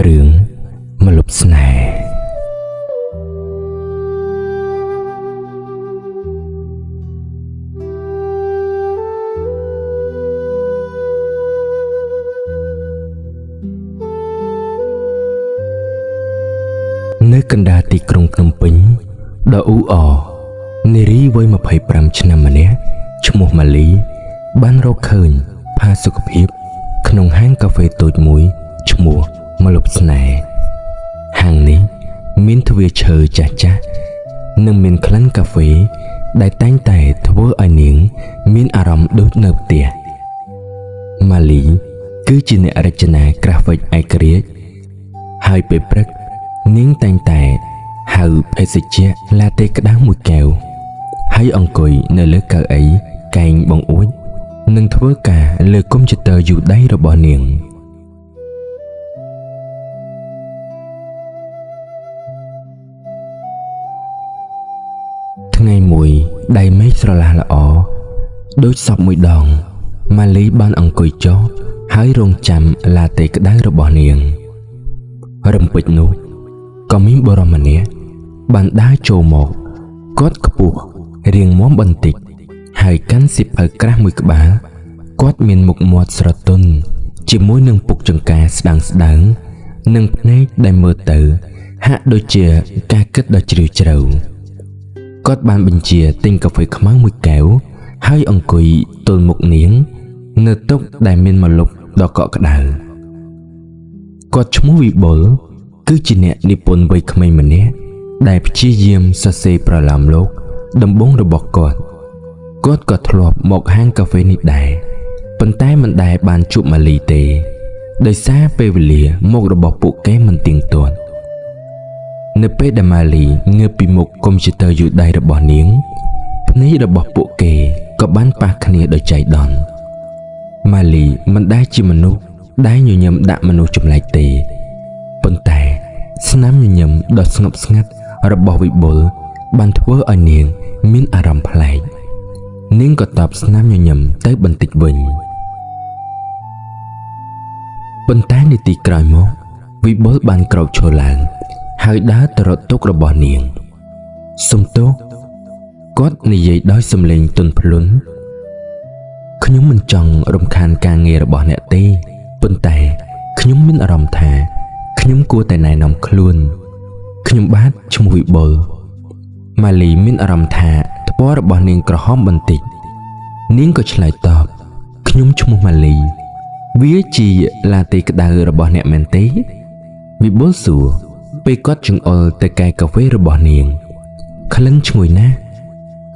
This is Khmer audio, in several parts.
រឿងម្លប់ស្នេហ៍នៅកណ្ដាលទីក្រុងភ្នំពេញដ៏អ៊ូអរនារីវ័យ25ឆ្នាំម្នាក់ឈ្មោះម៉ាលីបានរកឃើញផាសុកភាពក្នុងហាងកាហ្វេតូចមួយឈ្មោះម្លប់ស្នេហ៍ហាងនេះមានទ្វារឈើចាស់ៗនិងមានក្លិនកាហ្វេដែលតែងតែធ្វើឲ្យនាងមានអារម្មណ៍ដូចនៅផ្ទះម៉ាលីគឺជាអ្នករចនាក្រាហ្វិកឯករាជ្យហើយពេលព្រឹកនាងតែងតែហៅភេសជ្ជៈឡាតេក្តៅមួយកែវហើយអង្គុយនៅលើកៅអីកែងបង្អួចនិងធ្វើការលើកុំព្យូទ័រយូរដៃរបស់នាងថ្ងៃមួយដៃមេឃស្រឡះល្អដូចសពមួយដងម៉ាលីបានអង្គុយចុះហើយរងចាំឡាតេក្តៅរបស់នាងរំពេចនោះក៏មានបុរសម្នាក់បានដើរចូលមកគាត់ខ្ពស់រាងមាំបន្តិចហើយកាន់សៀវភៅក្រាស់មួយក្បាលគាត់មានមុខមាត់ស្រទន់ជាមួយនឹងពុកចង្កាស្ដើងនិងភ្នែកដែលមើលទៅហាក់ដូចជាការគិតដ៏ជ្រាលជ្រៅគាត់បានបញ្ជាទិញកាហ្វេខ្មៅមួយកែវហើយអង្គុយទល់មុខនាងនៅតុដែលមានម្លប់ដ៏កក់ក្ដៅគាត់ឈ្មោះវិបុលគឺជាអ្នកនិពន្ធវ័យក្មេងម្នាក់ដែលព្យាយាមសរសេរប្រឡំលោកដំបូងរបស់គាត់ក៏ធ្លាប់មកហាងកាហ្វេនេះដែរប៉ុន្តែមិនដែលបានជួបម៉ាលីទេដោយសារពេលវេលាមករបស់ពួកគេមិនទៀងទាត់នៅពេលដែលម៉ាលីងើបពីមុខកុំព្យូទ័រយូរដៃរបស់នាងភ្នែករបស់ពួកគេក៏បានប៉ះគ្នាដោយចៃដន្យម៉ាលីមិនដែលជាមនុស្សដែលញញឹមដាក់មនុស្សចម្លែកទេប៉ុន្តែស្នាមញញឹមដ៏ស្ងប់ស្ងាត់របស់វិបុលបានធ្វើឲ្យនាងមានអារម្មណ៍ប្លែកនាងក៏តបស្នាមញញឹមទៅបន្តិចវិញប៉ុន្តែនាទីក្រោយមកវិបុលបានក្រោកឈរឡើងហើយដើរទៅរកតុរបស់នាងសុំទោសគាត់និយាយដោយសំឡេងទន់ភ្លន់ខ្ញុំមិនចង់រំខានការងាររបស់អ្នកទេប៉ុន្តែខ្ញុំមានអារម្មណ៍ថាខ្ញុំគួរតែណែនាំខ្លួនខ្ញុំបាទឈ្មោះវិបុលម៉ាលីមានអារម្មណ៍ថាថ្ពាល់របស់នាងក្រហមបន្តិចនាងក៏ឆ្លើយតបខ្ញុំឈ្មោះម៉ាលីវាជាឡាតេក្តៅរបស់អ្នកមែនទេវិបុលសួរពេលគាត់ចង្អុលទៅកែកាហ្វេរបស់នាងក្លិនឈ្ងុយណាស់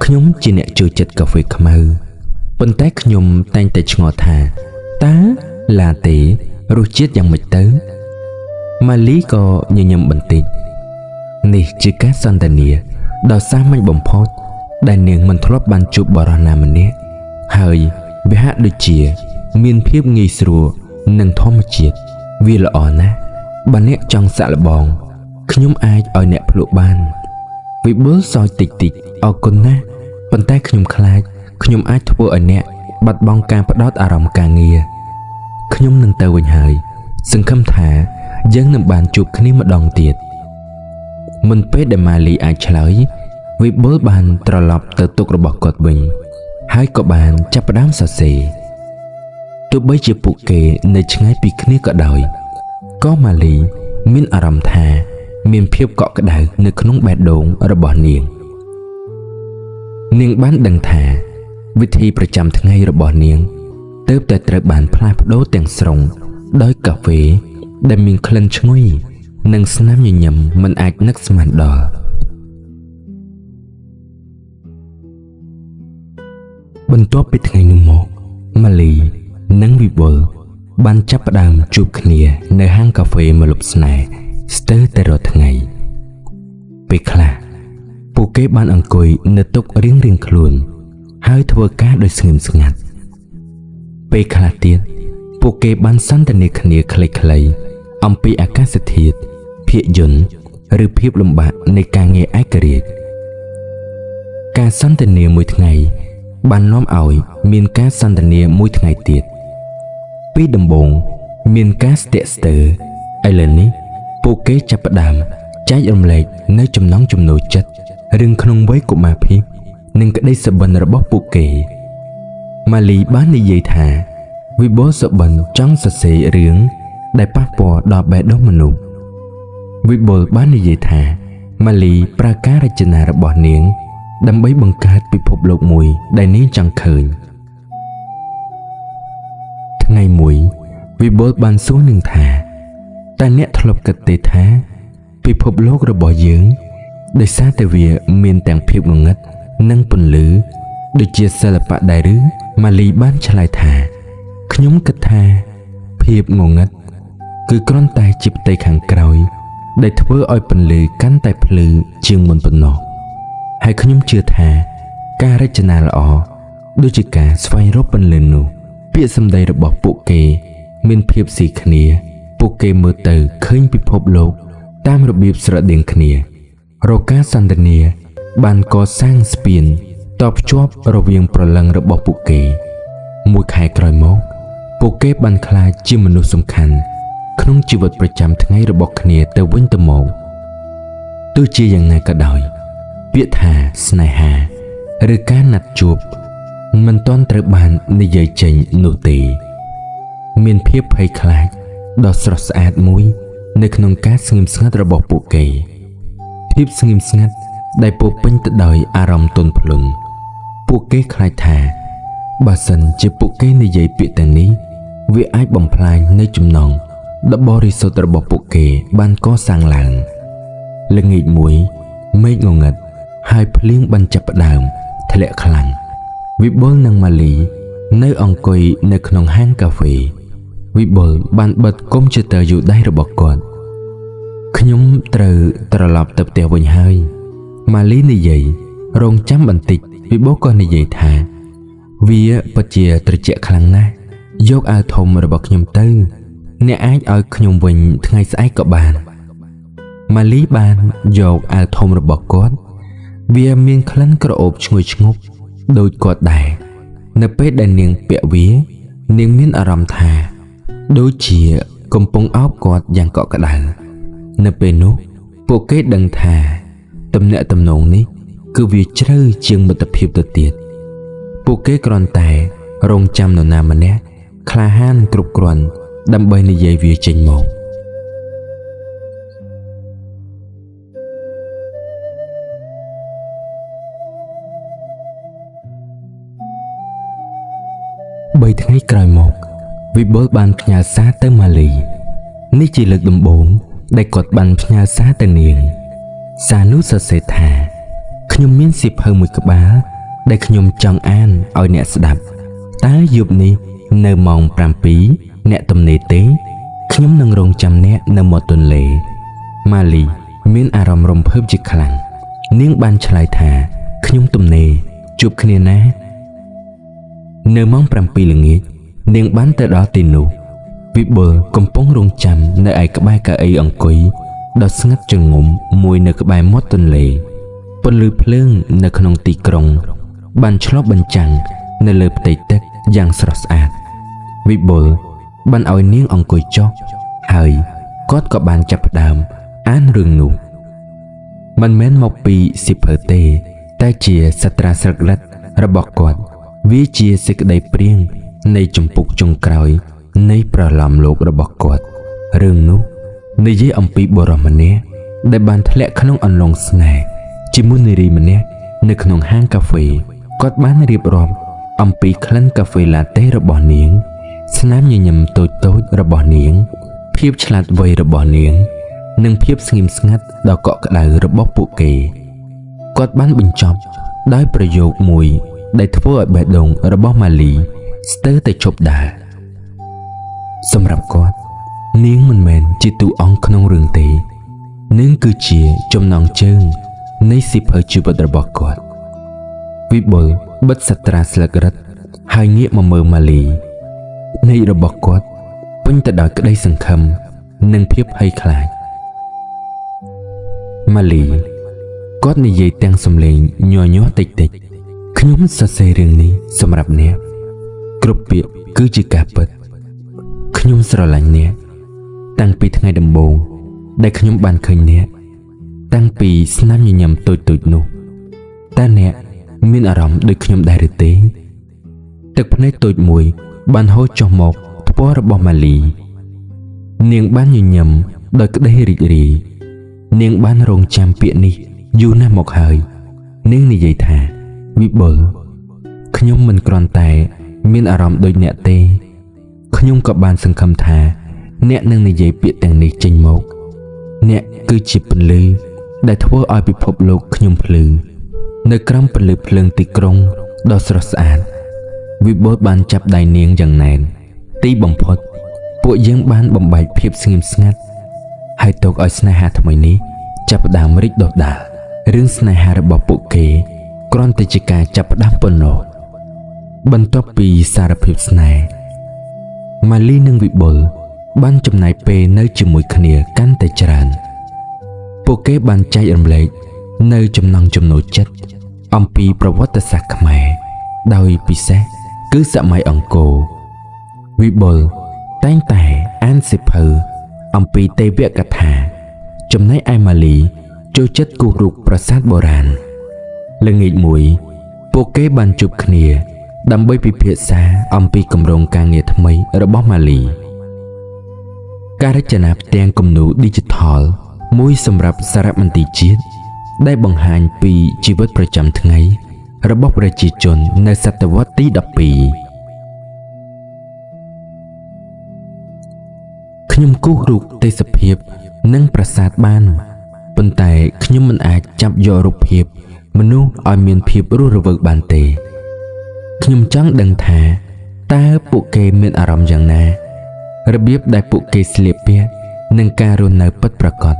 ខ្ញុំជាអ្នកចូលចិត្តកាហ្វេខ្មៅប៉ុន្តែខ្ញុំតែងតែឆ្ងល់ថាតើឡាតេរសជាតិយ៉ាងម៉េចទៅម៉ាលីក៏ញញឹមបន្តិចនេះជាការសន្ទនាដ៏សាមញ្ញបំផុតដែលនាងមិនធ្លាប់បានជួបបរិះណាម្នាក់ហើយវាហាក់ដូចជាមានភាពងាយស្រួលនិងធម្មជាតិវាល្អណាស់បើអ្នកចង់សាក់លបងខ្ញុំអាចឲ្យអ្នកភ្លក់បានវិបុលសើចតិចអរគុណណាស់ប៉ុន្តែខ្ញុំខ្លាចខ្ញុំអាចធ្វើឲ្យអ្នកបាត់បង់ការផ្ដោតអារម្មណ៍ការងារខ្ញុំនឹងទៅវិញហើយសង្ឃឹមថាយើងនឹងបានជួបគ្នាម្ដងទៀតមុនពេលដែលម៉ាលីអាចឆ្លើយវិបុលបានត្រឡប់ទៅតុរបស់គាត់វិញហើយក៏បានចាប់ផ្ដើមសរសេរទោះបីជាពួកគេនៅឆ្ងាយពីគ្នាក៏ដោយក៏ម៉ាលីមានអារម្មណ៍ថាមានភាពកក់ក្ដៅនៅក្នុងបេះដូងរបស់នាងបានដឹងថាវិធីប្រចាំថ្ងៃរបស់នាងទើបតែត្រូវបានផ្លាស់ប្ដូរទាំងស្រុងដោយកាហ្វេដែលមានក្លិនឈ្ងុយនិងស្នាមញញឹមមិនអាចនឹកស្មានដល់បន្ទាប់ពីថ្ងៃនោះមកម៉ាលីនិងវិបុលបានចាប់ផ្ដើមជួបគ្នានៅហាងកាហ្វេម្លប់ស្នេហ៍ស្ទើរតែរាល់ថ្ងៃពេលខ្លះពួកគេបានអង្គុយនៅតុរៀងៗខ្លួនហើយធ្វើការដោយស្ងៀមស្ងាត់ពេលខ្លះទៀតពួកគេបានសន្ទនាគ្នាខ្លីៗអំពីអាកាសធាតុភាពយន្តឬភាពលំបាកនៃការងារឯករាជ្យការសន្ទនាមួយថ្ងៃបាននាំឲ្យមានការសន្ទនាមួយថ្ងៃទៀតពីដំបូងមានការស្ទាក់ស្ទើរ ឥឡូវនេះពួកគេចាប់ផ្ដើមចែករំលែកនៅចំណង់ចំណូលចិត្តរឿងក្នុងវ័យកុមារភាពនិងក្តីសុបិនរបស់ពួកគេម៉ាលីបាននិយាយថាវិបុលសុបិនចង់សរសេររឿងដែលប៉ះពាល់ដល់បេះដូងមនុស្សវិបុលបាននិយាយថាម៉ាលីប្រើការរចនារបស់នាងដើម្បីបង្កើតពិភពលោកមួយដែលនាងចង់ឃើញថ្ងៃមួយវិបុលបានសួរនាងថាតើអ្នកធ្លាប់គិតទេថាពិភពលោករបស់យើងដោយសារតែវាមានទាំងភាពងងឹតនិងពន្លឺដូចជាសិល្បៈដែរឬម៉ាលីបានឆ្លើយថាខ្ញុំគិតថាភាពងងឹតគឺគ្រាន់តែជាផ្ទៃខាងក្រោយដែលធ្វើឲ្យពន្លឺកាន់តែភ្លឺជាងមុនប៉ុណ្ណោះហើយខ្ញុំជឿថាការរចនាល្អដូចជាការស្វែងរកពន្លឺនោះពាក្យសម្ដីរបស់ពួកគេមានភាពស៊ីគ្នាពួកគេមើលទៅឃើញពិភពលោកតាមរបៀបស្រដៀងគ្នារកាសន្តានាបានកសាងស្ពានតភ្ជាប់រវាងព្រលឹងរបស់ពួកគេមួយខែក្រោយមកពួកគេបានក្លាយជាមនុស្សសំខាន់ក្នុងជីវិតប្រចាំថ្ងៃរបស់គ្នាទៅវិញទៅមកទោះជាយ៉ាងណាក៏ដោយពាក្យថាស្នេហាឬការណាត់ជួបមិនទាន់ត្រូវបាននិយាយចេញនោះទេមានភាពភ័យខ្លាចដ៏ស្រស់ស្អាតមួយនៅក្នុងការស្ងៀមស្ងាត់របស់ពួកគេភាពស្ងៀមស្ងាត់ដែលពោរពេញទៅដោយអារម្មណ៍ទន់ភ្លន់ពួកគេខ្លាចថាបើសិនជាពួកគេនិយាយពាក្យទាំងនេះវាអាចបំផ្លាញនៅចំណងដ៏បរិសុទ្ធរបស់ពួកគេបានកសាងឡើងល្ងាចមួយមេឃងងឹតហើយភ្លៀងបានចាប់ផ្ដើមធ្លាក់ខ្លាំងវិបុលនិងម៉ាលីនៅអង្គុយនៅក្នុងហាងកាហ្វេវិបុលបានបិទកុំព្យូទ័រយូរដៃរបស់គាត់ខ្ញុំត្រូវត្រឡប់ទៅផ្ទះវិញហើយម៉ាលីនិយាយរងចាំបន្តិចវិបុលក៏និយាយថាវាពិតជាត្រជាក់ខ្លាំងណាស់យកអាវធំរបស់ខ្ញុំទៅអ្នកអាចឲ្យខ្ញុំវិញថ្ងៃស្អែកក៏បានម៉ាលីបានយកអាវធំរបស់គាត់វាមានក្លិនក្រអូបឈ្ងុយឈ្ងប់ដូចគាត់ដែរនៅពេលដែលនាងពាក់វានាងមានអារម្មណ៍ថាដូចជាកំពុងអោបគាត់យ៉ាងកក់ក្ដៅនៅពេលនោះពួកគេដឹងថាទំនាក់ទំនងនេះគឺវាជ្រៅជាងមិត្តភាពទៅទៀតពួកគេគ្រាន់តែរងចាំនរណាម្នាក់ក្លាហានគ្រប់គ្រាន់ដើម្បីនិយាយវាចេញមក3ថ្ងៃក្រោយមកវិបុលបានផ្ញើសារទៅម៉ាលីនេះជាលើកដំបូងដែលគាត់បានផ្ញើសារទៅនាងសារនោះសរសេរថាខ្ញុំមានសៀវភៅមួយក្បាលដែលខ្ញុំចង់អានឲ្យអ្នកស្ដាប់តើយប់នេះនៅម៉ោង 7 អ្នកទំនេរទេខ្ញុំនឹងរងចាំអ្នកនៅមាត់ទន្លេម៉ាលីមានអារម្មណ៍រំភើបជាខ្លាំងនាងបានឆ្លើយថាខ្ញុំទំនេរជួបគ្នាណានៅម៉ោង 7 ល្ងាចនាងបានទៅដល់ទីនោះវិបុលកំពុងរងចាំនៅឯក្បែរកៅអីអង្គុយដ៏ស្ងាត់ជ្រងំមួយនៅក្បែរមាត់ទន្លេពន្លឺភ្លើងនៅក្នុងទីក្រុងបានឆ្លុះបញ្ចាំងនៅលើផ្ទៃទឹកយ៉ាងស្រស់ស្អាតវិបុលបានឲ្យនាងអង្គុយចុះហើយគាត់ក៏បានចាប់ផ្ដើមអានរឿងនោះមិនមែនមកពីសៀវភៅទេតែជាសាត្រាស្លឹករឹតរបស់គាត់វាជាសេចក្តីព្រាងនៃជំពូកចុងក្រោយនៃប្រឡំលោករបស់គាត់រឿងនោះនិយាយអំពីបុរសម្នាក់ដែលបានធ្លាក់ក្នុងអន្លង់ស្នេហ៍ជាមួយនារីម្នាក់នៅក្នុងហាងកាហ្វេគាត់បានរៀបរាប់អំពីក្លិនកាហ្វេឡាតេរបស់នាងស្នាមញញឹមតូចៗរបស់នាងភាពឆ្លាតវៃរបស់នាងនិងភាពស្ងៀមស្ងាត់ដ៏កក់ក្ដៅរបស់ពួកគេគាត់បានបញ្ចប់ដោយប្រយោគមួយដែលធ្វើឲ្យបេះដូងរបស់ម៉ាលីស្ទើរតែឈប់ដើរសម្រាប់គាត់នាងមិនមែនជាតួអង្គក្នុងរឿងទេនាងគឺជាចំណងជើងនៃសៀវភៅជីវិតរបស់គាត់វិបុលបិទសាត្រាស្លឹករឹតហើយងាកមកមើលម៉ាលីភ្នែករបស់គាត់ពេញទៅដោយក្តីសង្ឃឹមនិងភាពភ័យខ្លាចម៉ាលីគាត់និយាយទាំងសំឡេងញ័រញាស់តិចៗខ្ញុំសរសេររឿងនេះសម្រាប់អ្នកគ្រប់ពាក្យគឺជាការពិតខ្ញុំស្រឡាញ់អ្នក តាំងពីថ្ងៃដំបូងដែលខ្ញុំបានឃើញអ្នកតាំងពីស្នាមញញឹមតូចៗនោះតើអ្នកមានអារម្មណ៍ដូចខ្ញុំដែរឬទេទឹកភ្នែកតូចមួយបានហូរចុះមកថ្ពាល់របស់ម៉ាលីនាងបានញញឹមដោយក្តីរីករាយនាងបានរងចាំពាក្យនេះយូរណាស់មកហើយនាងនិយាយថាវិបុលខ្ញុំមិនគ្រាន់តែមានអារម្មណ៍ដូចអ្នកទេខ្ញុំក៏បានសង្ឃឹមថាអ្នកនឹងនិយាយពាក្យទាំងនេះចេញមកអ្នកគឺជាពន្លឺដែលធ្វើឲ្យពិភពលោកខ្ញុំភ្លឺនៅក្រោមពន្លឺភ្លើងទីក្រុងដ៏ស្រស់ស្អាតវិបុលបានចាប់ដៃនាងយ៉ាងណែនទីបំផុតពួកយើងបានបំបែកភាពស្ងៀមស្ងាត់ហើយទុកឲ្យស្នេហាថ្មីនេះចាប់ផ្ដើមរីកដុះដាលរឿងស្នេហារបស់ពួកគេគ្រាន់តែជាការចាប់ផ្ដើមប៉ុណ្ណោះបន្ទាប់ពីសារភាពស្នេហ៍ម៉ាលីនិងវិបុលបានចំណាយពេលនៅជាមួយគ្នាកាន់តែច្រើនពួកគេបានចែករំលែកនៅចំណង់ចំណូលចិត្តអំពីប្រវត្តិសាស្ត្រខ្មែរដោយពិសេសគឺសម័យអង្គរវិបុលតែងតែអានសៀវភៅអំពីទេវកថាចំណែកឯម៉ាលីចូលចិត្តគូររូបប្រាសាទបុរាណល្ងាចមួយពួកគេបានជួបគ្នាដើម្បីពិភាក្សាអំពីគម្រោងការងារថ្មីរបស់ម៉ាលីការរចនាផ្ទាំងគំនូរ Digital មួយសម្រាប់សារមន្ទីរជាតិដែលបង្ហាញពីជីវិតប្រចាំថ្ងៃរបស់ប្រជាជននៅសតវត្សទី12ខ្ញុំគូសរូបទេសភាពនិងប្រាសាទបានប៉ុន្តែខ្ញុំមិនអាចចាប់យករូបភាពមនុស្សឲ្យមានភាពរស់រវើកបានទេខ្ញុំចង់ដឹងថាតើពួកគេមានអារម្មណ៍យ៉ាងណារបៀបដែលពួកគេស្លៀកពាក់និងការរស់នៅពិតប្រាកដ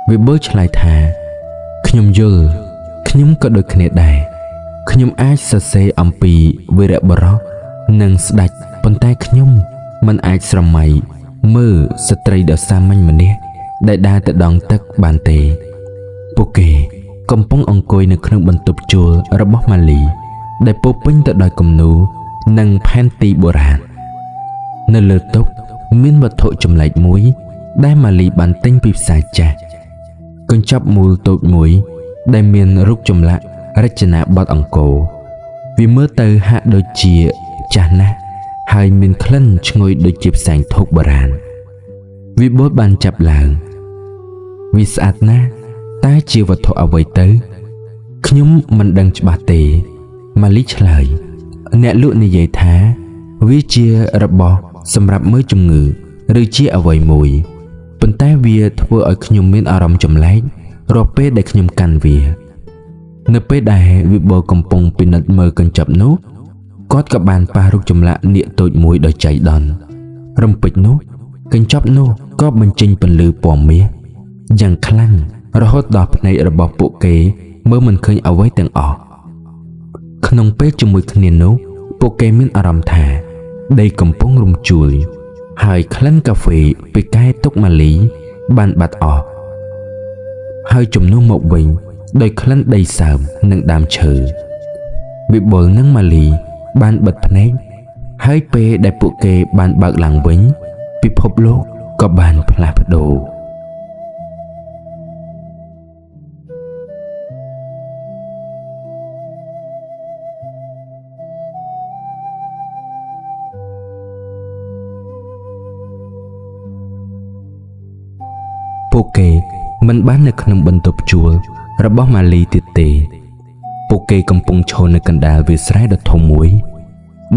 វិបុលឆ្លើយថាខ្ញុំយល់ខ្ញុំក៏ដូចគ្នាដែរខ្ញុំអាចសរសេរអំពីវីរបុរសនិងស្ដេចប៉ុន្តែខ្ញុំមិនអាចស្រមៃមើលស្ត្រីដ៏សាមញ្ញម្នាក់ដែលដើរទៅដងទឹកបានទេពួកគេកំពុងអង្គុយនៅក្នុងបន្ទប់ជួលរបស់ម៉ាលីដែលពោរពេញទៅដោយគំនូរនិងផែនទីបុរាណនៅលើតុមានវត្ថុចម្លែកមួយដែលម៉ាលីបានទិញពីផ្សារចាស់កញ្ចប់មូលតូចមួយដែលមានរូបចម្លាក់រចនាបថអង្គរវាមើលទៅហាក់ដូចជាចាស់ណាស់ហើយមានក្លិនឈ្ងុយដូចជាផ្សែងធូបបុរាណវិបុលបានចាប់ឡើងវាស្អាតណាស់តែជាវត្ថុអ្វីទៅខ្ញុំមិនដឹងច្បាស់ទេម៉ាលីឆ្លើយអ្នកលក់និយាយថាវាជារបស់សម្រាប់មើលជំងឺឬជាអ្វីមួយប៉ុន្តែវាធ្វើឲ្យខ្ញុំមានអារម្មណ៍ចម្លែករាល់ពេលដែលខ្ញុំកាន់វានៅពេលដែលវិបុលកំពុងពិនិត្យមើលកញ្ចប់នោះគាត់ក៏បានប៉ះរូបចម្លាក់នាគតូចមួយដោយចៃដន្យរំពេចនោះកញ្ចប់នោះក៏បញ្ចេញពន្លឺពណ៌មាសយ៉ាងខ្លាំងរហូតដល់ភ្នែករបស់ពួកគេមើលមិនឃើញអ្វីទាំងអស់ក្នុងពេលជាមួយគ្នានោះពួកគេមានអារម្មណ៍ថាដីកំពុងរំជួលហើយក្លិនកាហ្វេពីកែទុកម៉ាលីបានបាត់អស់ហើយជំនួសមកវិញដោយក្លិនដីសើមនិងដើមឈើវិបុលនិងម៉ាលីបានបិទភ្នែកហើយពេលដែលពួកគេបានបើកឡើងវិញពិភពលោកក៏បានផ្លាស់ប្ដូរពួកគេមិនបាននៅក្នុងបន្ទប់ជួលរបស់ម៉ាលីទៀតទេពួកគេកំពុងឈរនៅកណ្ដាលវាលស្រែដ៏ធំមួយ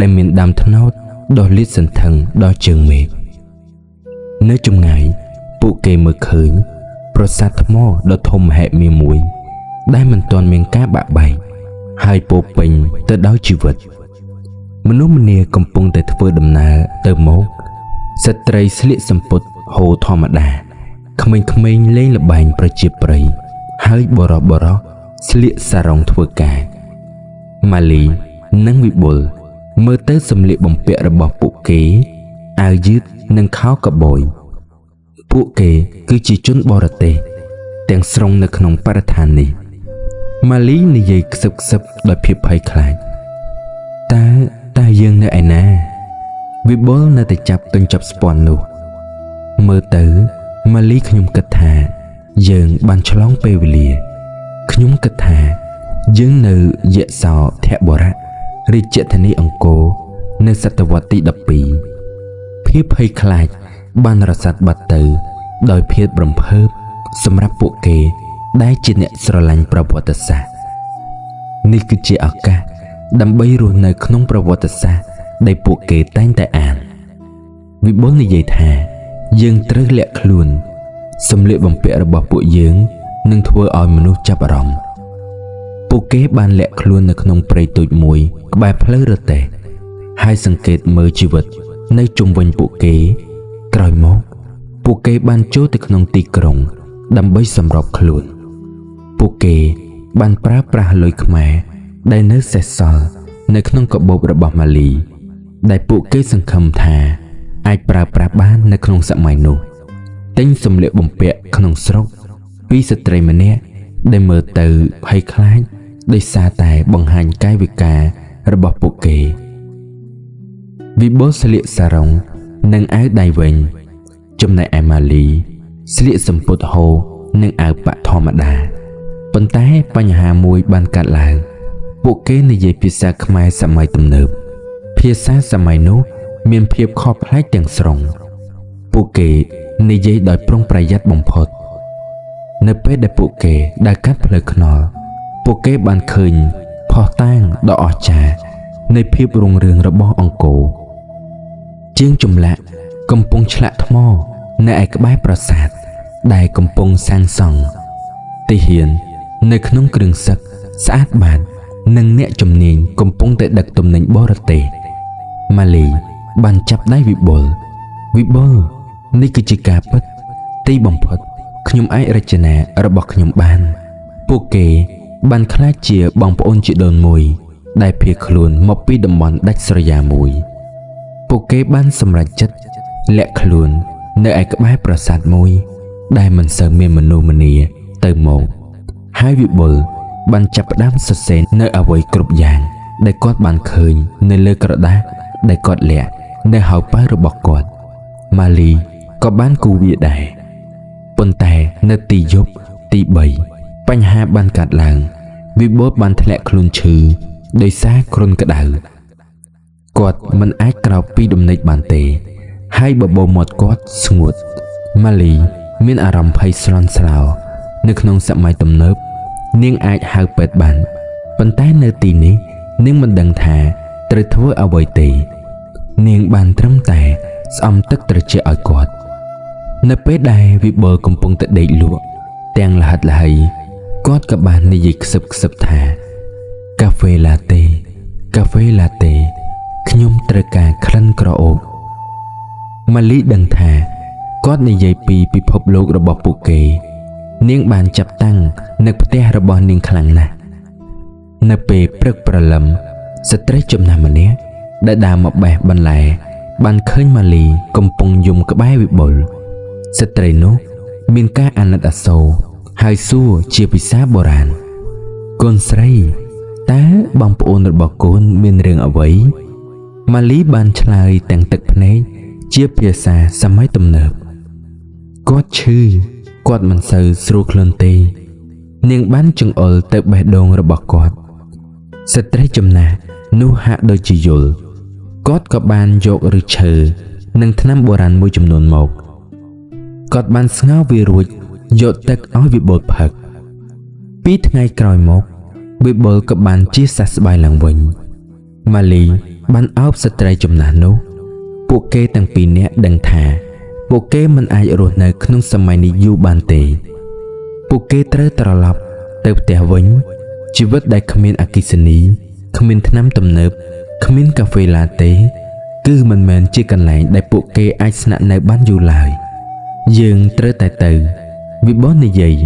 ដែលមានដើមត្នោតដ៏លាតសន្ធឹងដល់ជើងមេឃនៅចម្ងាយពួកគេមើលឃើញប្រាសាទថ្មដ៏ធំមហិមាមួយដែលមិនទាន់មានការបាក់បែកហើយពោរពេញទៅដោយជីវិតមនុស្សម្នាកំពុងតែធ្វើដំណើរទៅមកស្ត្រីស្លៀកសំពត់ហូលធម្មតាក្មេងៗលេងល្បែងប្រជាប្រិយហើយបរិបរោះស្លៀកសារ៉ុងធ្វើការម៉ាលីនិងវិបុលមើលទៅសម្លៀកបំពាក់របស់ពួកគេអាវយឺតនិងខោកាប៊យពួកគេគឺជាជនបរទេសទាំងស្រុងនៅក្នុងបរិស្ថាននេះម៉ាលីនិយាយខ្សឹបខ្សឹបដោយភាពភ័យខ្លាចតើយើងនៅឯណាវិបុលនៅតែចាប់កញ្ចប់ស្ពាន់នោះ មើលទៅម៉ាលីខ្ញុំគិតថាយើងបានឆ្លងពេលវេលាខ្ញុំគិតថាយើងនៅយសោធបុរៈរាជធានីអង្គរនៅសតវត្សទី12ភាពភ័យខ្លាចបានរសាត់បាត់ទៅដោយភាពរំភើបសម្រាប់ពួកគេដែលជាអ្នកស្រឡាញ់ប្រវត្តិសាស្ត្រនេះគឺជាឱកាសដើម្បីរស់នៅក្នុងប្រវត្តិសាស្ត្រដែលពួកគេតែងតែអានវិបុលនិយាយថាយើងត្រូវលាក់ខ្លួនសម្លៀកបំពាក់របស់ពួកយើងនឹងធ្វើឲ្យមនុស្សចាប់អារម្មណ៍ពួកគេបានលាក់ខ្លួននៅក្នុងព្រៃតូចមួយក្បែរផ្លូវរទេះហើយសង្កេតមើលជីវិតនៅជុំវិញពួកគេក្រោយមកពួកគេបានចូលទៅក្នុងទីក្រុងដើម្បីសម្របខ្លួនពួកគេបានប្រើប្រាស់លុយខ្មែរដែលនៅសេសសល់នៅក្នុងកាបូបរបស់ម៉ាលីដែលពួកគេសង្ឃឹមថាអាចប្រើប្រាស់បាននៅក្នុងសម័យនោះទិញសម្លៀកបំពាក់ក្នុងស្រុកពីស្ត្រីម្នាក់ដែលមើលទៅភ័យខ្លាចដោយសារតែបង្ហាញកាយវិការរបស់ពួកគេវិបុលស្លៀកសារ៉ុងនិងអាវដៃវែងចំណែកឯម៉ាលីស្លៀកសំពត់ហូលនិងអាវប៉ាក់ធម្មតាប៉ុន្តែបញ្ហាមួយបានកើតឡើងពួកគេនិយាយភាសាខ្មែរសម័យទំនើបភាសាសម័យនោះមានភាពខុសប្លែកទាំងស្រុងពួកគេនិយាយដោយប្រុងប្រយ័ត្នបំផុតនៅពេលដែលពួកគេដើរកាត់ផ្លូវថ្នល់ពួកគេបានឃើញភស្តុតាងដ៏អស្ចារ្យនៃភាពរុងរឿងរបស់អង្គរជាងចម្លាក់កំពុងឆ្លាក់ថ្មនៅឯក្បែរប្រាសាទដែលកំពុងសាងសង់ទាហាននៅក្នុងគ្រឿងសឹកស្អាតបាតនិងអ្នកជំនាញកំពុងតែដឹកទំនិញបរទេសម៉ាលីបានចាប់ដៃវិបុលនេះគឺជាការពិតទីបំផុតខ្ញុំអាចរចនារបស់ខ្ញុំបានពួកគេបានក្លាយជាបងប្អូនជីដូនមួយដែលភៀសខ្លួនមកពីតំបន់ដាច់ស្រយាលមួយពួកគេបានសម្រេចចិត្តលាក់ខ្លួននៅឯក្បែរប្រាសាទមួយដែលមិនសូវមានមនុស្សម្នាទៅមកហើយវិបុលបានចាប់ផ្ដើមសរសេរនៅអ្វីគ្រប់យ៉ាងដែលគាត់បានឃើញនៅលើក្រដាសដែលគាត់លាក់នៅហៅប៉ៅរបស់គាត់ម៉ាលីក៏បានគូវាដែរប៉ុន្តែនៅទីយប់ទី3បញ្ហាបានកើតឡើងវិបុលបានធ្លាក់ខ្លួនឈឺដោយសារគ្រុនក្តៅគាត់មិនអាចក្រោកពីដំណេកបានទេហើយបបោមាត់គាត់ស្ងួតម៉ាលីមានអារម្មណ៍ភ័យស្លន់ស្លោនៅក្នុងសម័យទំនើបនាងអាចហៅពេទ្យបានប៉ុន្តែនៅទីនេះនាងមិនដឹងថាត្រូវធ្វើអ្វីទេនាងបានត្រឹមតែស្អំទឹកត្រជាក់ឲ្យគាត់នៅពេលដែលវិបុលកំពុងតែដេកលក់ទាំងលហិតលហីគាត់ក៏បាននិយាយខ្សឹបថាកាហ្វេឡាតេខ្ញុំត្រូវការក្លិនក្រអូបម៉ាលីដឹងថាគាត់និយាយពីពិភពលោករបស់ពួកគេនាងបានចាប់តាំងនៅផ្ទះរបស់នាងខ្លាំងណាស់នៅពេលព្រឹកព្រលឹមស្ត្រីចំណាស់ម្នាក់ដែលដើរមកបេះបន្លែបានឃើញម៉ាលីកំពុងយំក្បែរវិបុលស្ត្រីនោះមានការអាណិតអាសូរហើយសួរជាភាសាបុរាណកូនស្រីតើបងប្អូនរបស់កូនមានរឿងអ្វីម៉ាលីបានឆ្លើយទាំងទឹកភ្នែកជាភាសាសម័យទំនើបគាត់ឈឺគាត់មិនសូវស្រួលខ្លួនទេនាងបានចង្អុលទៅបេះដូងរបស់គាត់ស្ត្រីចំណាស់នោះហាក់ដូចជាយល់គាត់ក៏បានយកឫសឈើនិងថ្នាំបុរាណមួយចំនួនមកគាត់បានស្ងោរវារួចយកទឹកឲ្យវិបុលផឹក2ថ្ងៃក្រោយមកវិបុលក៏បានជាសះស្បើយឡើងវិញម៉ាលីបានអោបស្ត្រីចំណាស់នោះពួកគេទាំងពីរនាក់ដឹងថាពួកគេមិនអាចរស់នៅក្នុងសម័យនេះយូរបានទេពួកគេត្រូវត្រឡប់ទៅផ្ទះវិញជីវិតដែលគ្មានអគ្គិសនីគ្មានថ្នាំទំនើបគ្មានកាហ្វេឡាតេគឺមិនមែនជាកន្លែងដែលពួកគេអាចស្នាក់នៅបានយូរឡើយយើងត្រូវតែទៅវិបុលនិយាយ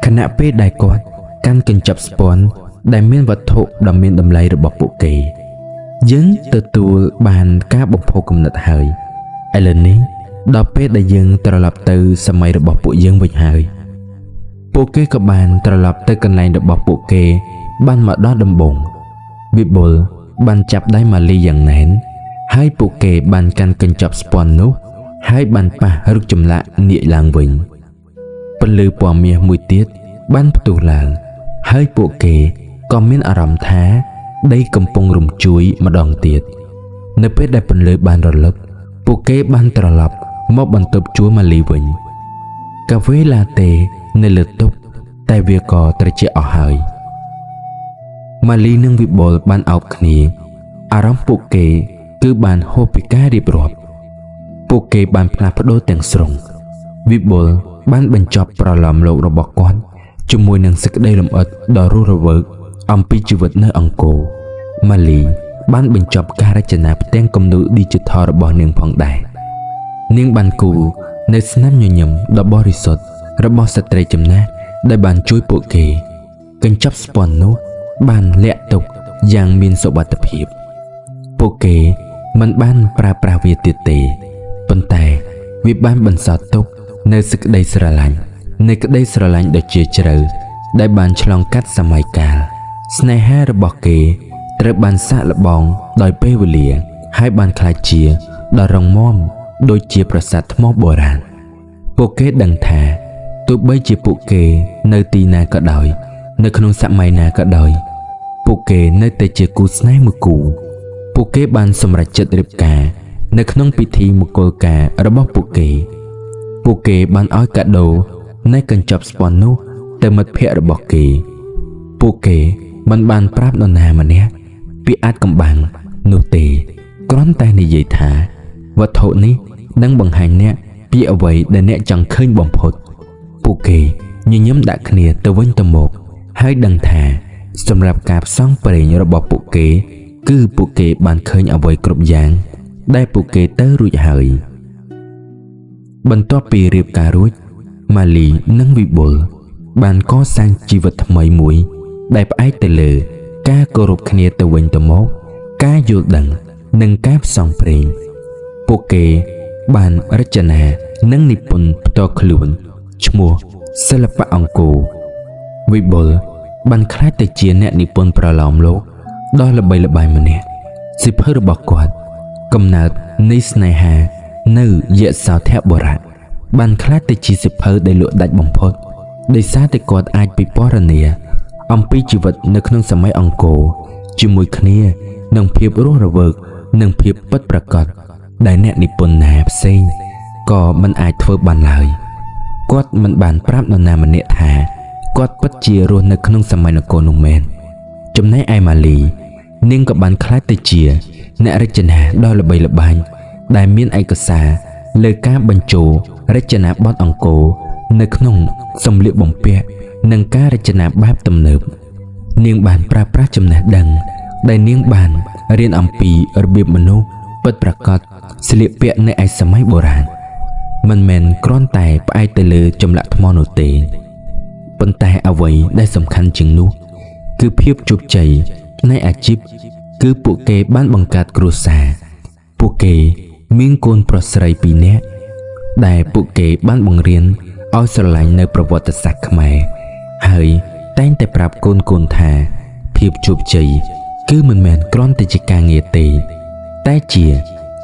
ខណៈពេលដែលគាត់កាន់កញ្ចប់ស្ពាន់ដែលមានវត្ថុដ៏មានតម្លៃរបស់ពួកគេយើងទទួលបានការបំផុសគំនិតហើយឥឡូវនេះដល់ពេលដែលយើងត្រឡប់ទៅសម័យរបស់ពួកយើងវិញហើយពួកគេក៏បានត្រឡប់ទៅកន្លែងរបស់ពួកគេបានមកដល់ដំបូងវិបុលបានចាប់ដៃម៉ាលីយ៉ាងណែនហើយពួកគេបានកាន់កញ្ចប់ស្ពាន់នោះ ហើយបានប៉ះរឹកចម្លាក់នាគឡើងវិញពន្លឺពណ៌មាសមួយទៀតបានផ្ទុះឡើងហើយពួកគេក៏មានអារម្មណ៍ថាដីកំពុងរំជួយម្ដងទៀតនៅពេលដែលពន្លឺបានរលឹកពួកគេបានត្រឡប់មកបន្ទប់ជួលម៉ាលីវិញកាហ្វេឡាតេនៅលើតុតែវាក៏ត្រជាក់អស់ហើយម៉ាលីនិងវិបុលបានអោបគ្នាអារម្មណ៍ពួកគេគឺបានហូរពីការរៀបរាប់ពួកគេបានផ្លាស់ប្ដូរទាំងស្រុងវិបុលបានបញ្ចប់ប្រឡំលោករបស់គាត់ជាមួយនឹងសេចក្តីលម្អិតដ៏រស់រវើកអំពីជីវិតនៅអង្គរម៉ាលីបានបញ្ចប់ការរចនាផ្ទាំងគំនូរ Digital របស់នាងផងដែរនាងបានគូរនៅស្នាមញញឹមដ៏បរិសុទ្ធរបស់ស្ត្រីចំណាស់ដែលបានជួយពួកគេកញ្ចប់ស្ពាន់នោះបានលាក់ទុកយ៉ាងមានសុវត្ថិភាពពួកគេមិនបានប្រើប្រាស់វាទៀតទេប៉ុន្តែវាបានបន្សល់ទុកនៅសេចក្តីស្រឡាញ់នៃក្តីស្រឡាញ់ដ៏ជ្រាលជ្រៅដែលបានឆ្លងកាត់សម័យកាលស្នេហារបស់គេត្រូវបានសាកល្បងដោយពេលវេលាហើយបានក្លាយជាដ៏រឹងមាំដូចជាប្រាសាទថ្មបុរាណពួកគេដឹងថាទោះបីជាពួកគេនៅទីណាក៏ដោយនៅក្នុងសម័យណាក៏ដោយពួកគេនៅតែជាគូស្នេហ៍មួយគូពួកគេបានសម្រេចចិត្តរៀបការនៅក្នុងពិធីមង្គលការរបស់ពួកគេបានឲ្យកាដូនៃកញ្ចប់ស្ពាន់នោះទៅមិត្តភ័ក្តិរបស់គេពួកគេមិនបានប្រាប់នរណាម្នាក់ពីអាចកំបាំងនោះទេគ្រាន់តែនិយាយថាវត្ថុនេះនឹងបង្ហាញអ្នកពីអ្វីដែលអ្នកចង់ឃើញបំផុតពួកគេញញឹមដាក់គ្នាទៅវិញទៅមកហើយដឹងថាសម្រាប់ការផ្សងព្រេងរបស់ពួកគេគឺពួកគេបានឃើញអ្វីគ្រប់យ៉ាងដែលពួកគេទៅរួចហើយបន្ទាប់ពីរៀបការរួចម៉ាលីនិងវិបុលបានកសាងជីវិតថ្មីមួយដែលផ្អែកទៅលើការគោរពគ្នាទៅវិញទៅមកការយល់ដឹងនិងការផ្សងព្រេងពួកគេបានរចនានិងនិពន្ធផ្ទាល់ខ្លួនឈ្មោះសិល្បៈអង្គរវិបុលបានក្លាយទៅជាអ្នកនិពន្ធប្រឡោមលោកដ៏ល្បីល្បាញម្នាក់សៀវភៅរបស់គាត់កំណើតនៃស្នេហានៅយសោធបុរៈបានក្លាយទៅជាសៀវភៅដែលលក់ដាច់បំផុតដោយសារតែគាត់អាចពិពណ៌នាអំពីជីវិតនៅក្នុងសម័យអង្គរជាមួយគ្នានឹងភាពរស់រវើកនិងភាពពិតប្រាកដដែលអ្នកនិពន្ធណាផ្សេងក៏មិនអាចធ្វើបានឡើយគាត់មិនបានប្រាប់នរណាម្នាក់ថាគាត់ពិតជារស់នៅក្នុងសម័យនគរនោះមែនចំណែកឯម៉ាលីនាងក៏បានក្លាយទៅជាអ្នករចនាដ៏ល្បីល្បាញដែលមានឯកសារលើការបញ្ចូលរចនាបថអង្គរនៅក្នុងសម្លៀកបំពាក់និងការរចនាបែបទំនើបនាងបានប្រើប្រាស់ចំណេះដឹងដែលនាងបានរៀនអំពីរបៀបមនុស្សពិតប្រាកដស្លៀកពាក់នៅឯសម័យបុរាណមិនមែនគ្រាន់តែផ្អែកទៅលើចម្លាក់ថ្មនោះទេប៉ុន្តែអ្វីដែលសំខាន់ជាងនោះគឺភាពជោគជ័យនៃអាជីពគឺពួកគេបានបង្កើតគ្រួសារពួកគេមានកូនប្រុសស្រី2នាក់ដែលពួកគេបានបង្រៀនឲ្យស្រឡាញ់នៅប្រវត្តិសាស្ត្រខ្មែរហើយតែងតែប្រាប់កូនថាភាពជោគជ័យគឺមិនមែនគ្រាន់តែជាការងារទេតែជា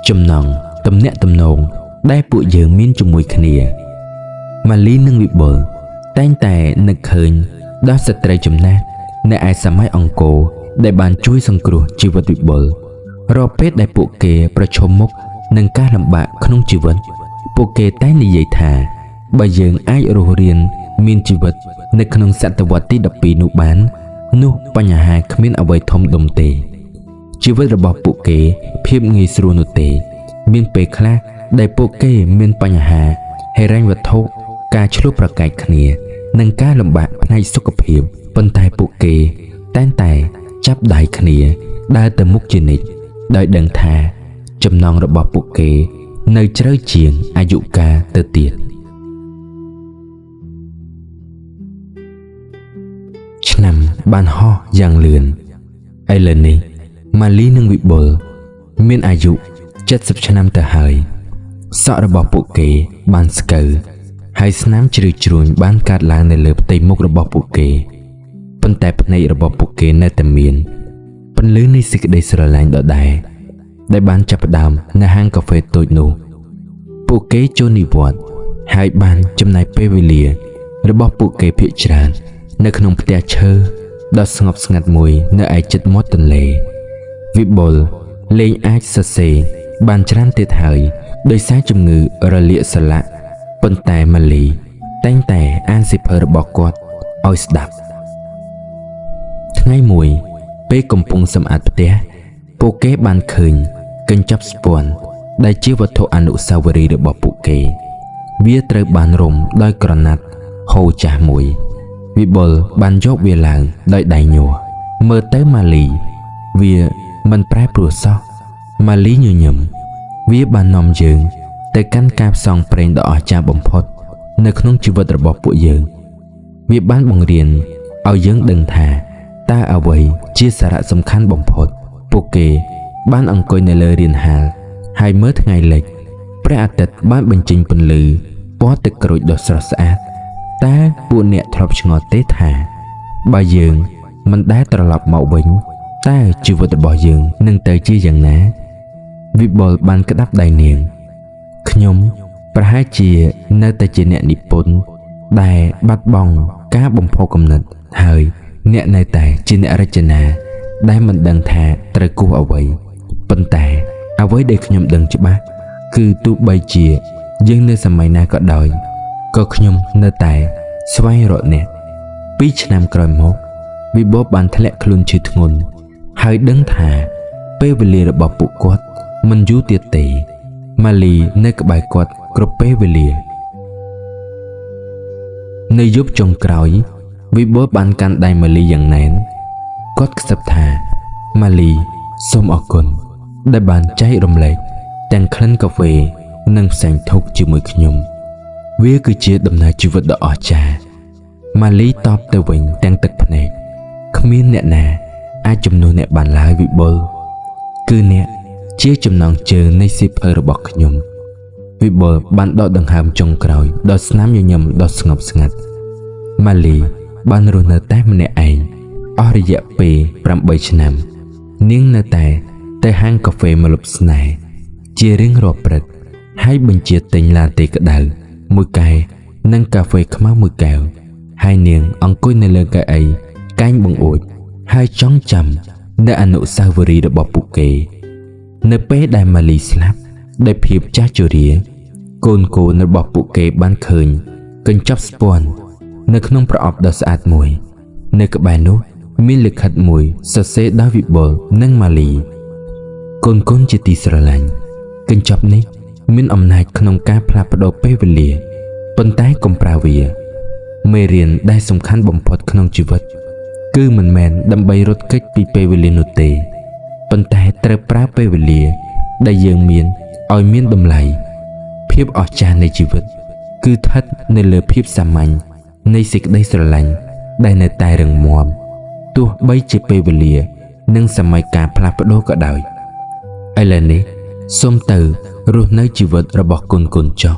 ចំណងទំនាក់ទំនងដែលពួកយើងមានជាមួយគ្នាម៉ាលីនិងវិបុលតែងតែនឹកឃើញដល់ស្ត្រីចំណាស់នៅឯសម័យអង្គរដែលបានជួយសង្គ្រោះជីវិតវិបុលរាល់ពេលដែលពួកគេប្រឈមមុខនឹងការលំបាកក្នុងជីវិតពួកគេតែងនិយាយថាបើយើងអាចរស់រានមានជីវិតនៅក្នុងសតវត្សទី12នោះបាននោះបញ្ហាគ្មានអ្វីធំដុំទេជីវិតរបស់ពួកគេភាពងាយស្រួលនោះទេមានពេលខ្លះដែលពួកគេមានបញ្ហាហិរញ្ញវត្ថុការឆ្លោះប្រកែកគ្នានិងការលំបាកផ្នែកសុខភាពប៉ុន្តែពួកគេតែងតែចាប់ដៃគ្នាដើរទៅមុខជានិច្ចដោយដឹងថាចំណងរបស់ពួកគេនៅជ្រៅជាងអាយុកាលទៅទៀតឆ្នាំបានហោះយ៉ាងលឿនឥឡូវនេះម៉ាលីនិងវិបុលមានអាយុ70ឆ្នាំទៅហើយសក់របស់ពួកគេបានស្កើហើយស្នាមជ្រីវជ្រួញបានកើតឡើងនៅលើផ្ទៃមុខរបស់ពួកគេប៉ុន្តែភ្នែករបស់ពួកគេនៅតែមានពន្លឺនៃសេចក្តីស្រឡាញ់ដដែលដែលបានចាប់ផ្ដើមនៅហាងកាហ្វេតូចនោះ ពួកគេចូលនិវត្តន៍ហើយបានចំណាយពេលវេលារបស់ពួកគេភាគច្រើននៅក្នុងផ្ទះឈើដ៏ស្ងប់ស្ងាត់មួយនៅឯជិតមាត់ទន្លេវិបុលលែងអាចសរសេរបានច្រើនទៀតហើយដោយសារជំងឺរលាកសន្លាក់ប៉ុន្តែម៉ាលីតែងតែអានសៀវភៅរបស់គាត់ឲ្យស្ដាប់ថ្ងៃមួយពេលកំពុងសម្អាតផ្ទះពួកគេបានឃើញកញ្ចប់ស្ពាន់ដែលជាវត្ថុអនុស្សាវរីយ៍របស់ពួកគេវាត្រូវបានរុំដោយក្រណាត់ហូរចាស់មួយវិបុលបានយកវាឡើងដោយដៃញ័រមើលទៅម៉ាលីវាមិនប្រែប្រួលសោះម៉ាលីញញឹមវាបាននាំយើងទៅកាន់ការផ្សងព្រេងដ៏អស្ចារ្យបំផុតនៅក្នុងជីវិតរបស់ពួកយើងវាបានបង្រៀនឲ្យយើងដឹងថាតើអ្វីជាសារៈសំខាន់បំផុតពួកគេបានអង្គុយនៅលើរានហាលហើយមើលថ្ងៃលិចព្រះអាទិត្យបានបញ្ចេញពន្លឺពណ៌ទឹកក្រូចដ៏ស្រស់ស្អាតតើពួកអ្នកធ្លាប់ឆ្ងល់ទេថាបើយើងមិនដែលត្រឡប់មកវិញតើជីវិតរបស់យើងនឹងទៅជាយ៉ាងណាវិបុលបានក្តាប់ដៃនាងខ្ញុំប្រហែលជានៅតែជាអ្នកនិពន្ធដែលបាត់បង់ការបំផុសគំនិតហើយអ្នកនៅតែជាអ្នករចនាដែលមិនដឹងថាត្រូវគូសអ្វីប៉ុន្តែអ្វីដែលខ្ញុំដឹងច្បាស់គឺទោះបីជាយើងនៅសម័យណាក៏ដោយក៏ខ្ញុំនៅតែស្វែងរកអ្នក2ឆ្នាំក្រោយមកវិបុលបានធ្លាក់ខ្លួនឈឺធ្ងន់ហើយដឹងថាពេលវេលារបស់ពួកគាត់មិនយូរទៀតទេម៉ាលីនៅក្បែរគាត់គ្រប់ពេលវេលានៅយប់ចុងក្រោយវិបុលបានកាន់ដៃម៉ាលីយ៉ាងណែនគាត់ខ្សឹបថាម៉ាលីសូមអរគុណដែលបានចែករំលែកទាំងក្លិនកាហ្វេនិងផ្សែងធូបជាមួយខ្ញុំវាគឺជាដំណើរជីវិតដ៏អស្ចារ្យម៉ាលីតបទៅវិញទាំងទឹកភ្នែកគ្មានអ្នកណាអាចជំនួសអ្នកបានឡើយវិបុលគឺអ្នកជាចំណងជើងនៃសៀវភៅរបស់ខ្ញុំវិបុលបានដកដង្ហើមចុងក្រោយដល់ស្នាមញញឹមដ៏ស្ងប់ស្ងាត់ម៉ាលីបានរស់នៅតែម្នាក់ឯងអស់រយៈពេល8ឆ្នាំនាងនៅតែទៅហាងកាហ្វេម្លប់ស្នេហ៍ជារៀងរាល់ព្រឹកហើយបញ្ជាទិញឡាតេក្តៅមួយកែវនិងកាហ្វេខ្មៅមួយកែវហើយនាងអង្គុយនៅលើកៅអីកែងបង្អួចហើយចងចាំនៅអនុស្សាវរីយ៍របស់ពួកគេនៅពេលដែលម៉ាលីស្លាប់ដោយភាពចាស់ជរាកូនរបស់ពួកគេបានឃើញកញ្ចប់ស្ពាន់នៅក្នុងប្រអប់ដ៏ស្អាតមួយនៅក្បែរនោះមានលិខិតមួយសរសេរដោយវិបុលនិងម៉ាលីកូនជាទីស្រឡាញ់កញ្ចប់នេះមានអំណាចក្នុងការផ្លាស់ប្ដូរពេលវេលាប៉ុន្តែកុំប្រើវាមេរៀនដែលសំខាន់បំផុតក្នុងជីវិតគឺមិនមែនដើម្បីរត់គេចពីពេលវេលានោះទេប៉ុន្តែត្រូវប្រើពេលវេលាដែលយើងមានឲ្យមានតម្លៃភាពអស្ចារ្យនៃជីវិតគឺស្ថិតនៅលើភាពសាមញ្ញនៃសេចក្តីស្រឡាញ់ដែលនៅតែរឹងមាំទោះបីជាពេលវេលានិងសម័យកាលផ្លាស់ប្ដូរក៏ដោយឥឡូវនេះសូមទៅរស់នៅជីវិតរបស់កូនចុះ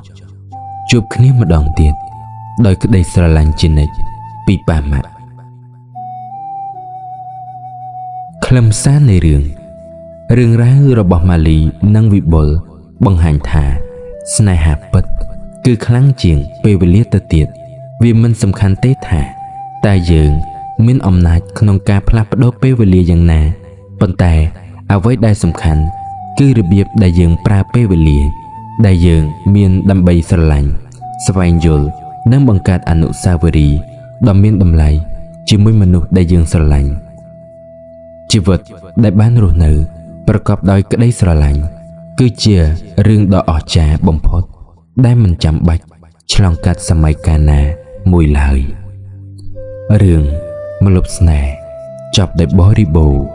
ជួបគ្នាម្ដងទៀតដោយក្តីស្រឡាញ់ជានិច្ចពីប៉ាម៉ាក់ខ្លឹមសារនៃរឿងរ៉ាវរបស់ម៉ាលីនិងវិបុលបង្ហាញថាស្នេហាពិតគឺខ្លាំងជាងពេលវេលាទៅទៀតវាមិនសំខាន់ទេថាតើយើងមានអំណាចក្នុងការផ្លាស់ប្ដូរពេលវេលាយ៉ាងណាប៉ុន្តែអ្វីដែលសំខាន់គឺរបៀបដែលយើងប្រើពេលវេលាដែលយើងមានដើម្បីស្រឡាញ់ស្វែងយល់និងបង្កើតអនុស្សាវរីយ៍ដ៏មានតម្លៃជាមួយមនុស្សដែលយើងស្រឡាញ់ជីវិតដែលបានរស់នៅប្រកបដោយក្តីស្រឡាញ់គឺជារឿងដ៏អស្ចារ្យបំផុតដែលមិនចាំបាច់ឆ្លងកាត់សម័យកាលណាមួយឡើយរឿងម្លប់ស្នេហ៍ចប់ដោយបរិបូរណ៍